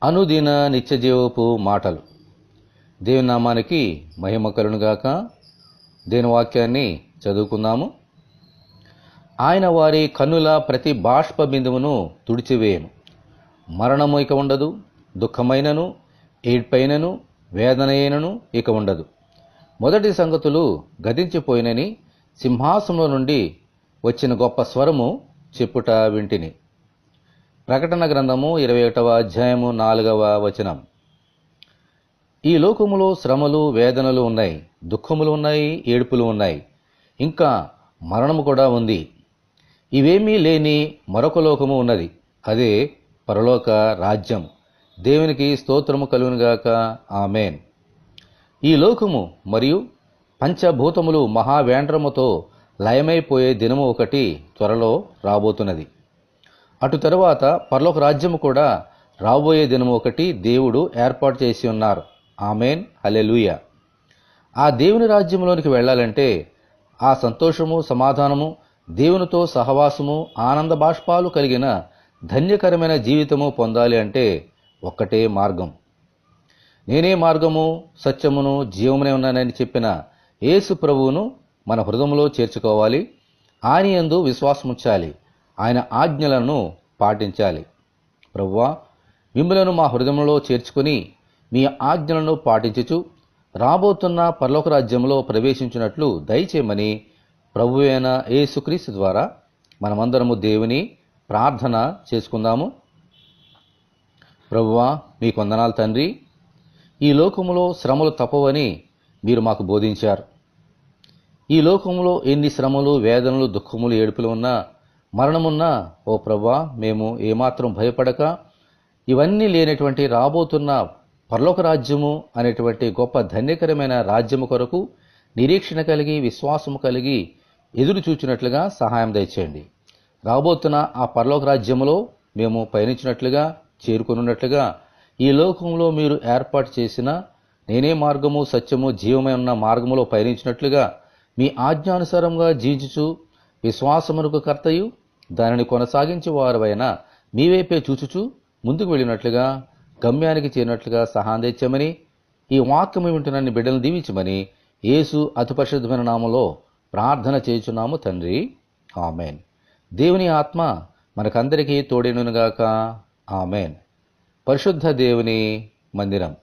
అనుదిన నిత్యజీవపు మాటలు. దేవుని నామానికి మహిమ కలుగునుగాక. దేవుని వాక్యాన్ని చదువుకుందాము. ఆయన వారి కన్నుల ప్రతి బాష్ప బిందువును తుడిచివేయను. మరణము ఇక ఉండదు, దుఃఖమైనను, ఏడ్పైనను, వేదనైనను ఇక ఉండదు. మొదటి సంగతులు గతించిపోయినని సింహాసనంలో నుండి వచ్చిన గొప్ప స్వరము చెప్పుట వింటిని. ప్రకటన గ్రంథము 21వ అధ్యాయము 4వ వచనం. ఈ లోకములో శ్రమలు, వేదనలు ఉన్నాయి, దుఃఖములు ఉన్నాయి, ఏడుపులు ఉన్నాయి, ఇంకా మరణము కూడా ఉంది. ఇవేమీ లేని మరొక లోకము ఉన్నది, అదే పరలోక రాజ్యం. దేవునికి స్తోత్రము కలుగునుగాక. ఆమేన్. ఈ లోకము మరియు పంచభూతములు మహావేండ్రముతో లయమైపోయే దినము ఒకటి త్వరలో రాబోతున్నది. అటు తరువాత పరలోక రాజ్యము కూడా రాబోయే దినము ఒకటి దేవుడు ఏర్పాటు చేసి ఉన్నారు. ఆమేన్, హల్లెలూయా. ఆ దేవుని రాజ్యంలోనికి వెళ్ళాలంటే ఆ సంతోషము, సమాధానము, దేవునితో సహవాసము, ఆనంద బాష్పాలు కలిగిన ధన్యకరమైన జీవితము పొందాలి అంటే ఒక్కటే మార్గం. నేనే మార్గము, సత్యమును, జీవమునే ఉన్నానని చెప్పిన యేసు ప్రభువును మన హృదయంలో చేర్చుకోవాలి. ఆయన యందు విశ్వాసముంచాలి. ఆయన ఆజ్ఞలను పాటించాలి. ప్రభువా, మిమ్ములను మా హృదయంలో చేర్చుకుని మీ ఆజ్ఞలను పాటించుచు రాబోతున్న పరలోక రాజ్యంలో ప్రవేశించినట్లు దయచేయమని ప్రభువైన యేసుక్రీస్తు ద్వారా మనమందరము దేవుని ప్రార్థన చేసుకుందాము. ప్రభువా, మీకు వందనాలు తండ్రి. ఈ లోకములో శ్రమలు తప్పవని మీరు మాకు బోధించారు. ఈ లోకంలో ఎన్ని శ్రమలు, వేదనలు, దుఃఖములు, ఏడుపులు ఉన్నా, మరణమున్నా, ఓ ప్రభువా, మేము ఏమాత్రం భయపడక ఇవన్నీ లేనటువంటి రాబోతున్న పరలోక రాజ్యము అనేటువంటి గొప్ప ధన్యకరమైన రాజ్యము కొరకు నిరీక్షణ కలిగి, విశ్వాసము కలిగి ఎదురు చూచినట్లుగా సహాయం దయచేయండి. రాబోతున్న ఆ పరలోక రాజ్యములో మేము పయనించినట్లుగా, చేరుకున్నట్లుగా ఈ లోకంలో మీరు ఏర్పాటు చేసిన నేనే మార్గము, సత్యము, జీవమై ఉన్న మార్గములో పయనించినట్లుగా మీ ఆజ్ఞానుసారంగా జీవించుచు విశ్వాసమునకు కర్తయు దానిని కొనసాగించే వారువైన మీవైపే చూచుచు ముందుకు వెళ్ళినట్లుగా, గమ్యానికి చేరినట్లుగా సహాయం తెచ్చమని, ఈ వాక్యము వింటున్న బిడ్డలను దీవించమని యేసు అతి పరిశుద్ధమైన నామములో ప్రార్థన చేయుచున్నాము తండ్రి. ఆమేన్. దేవుని ఆత్మ మనకందరికీ తోడేనుగాక. ఆమేన్. పరిశుద్ధ దేవుని మందిరం.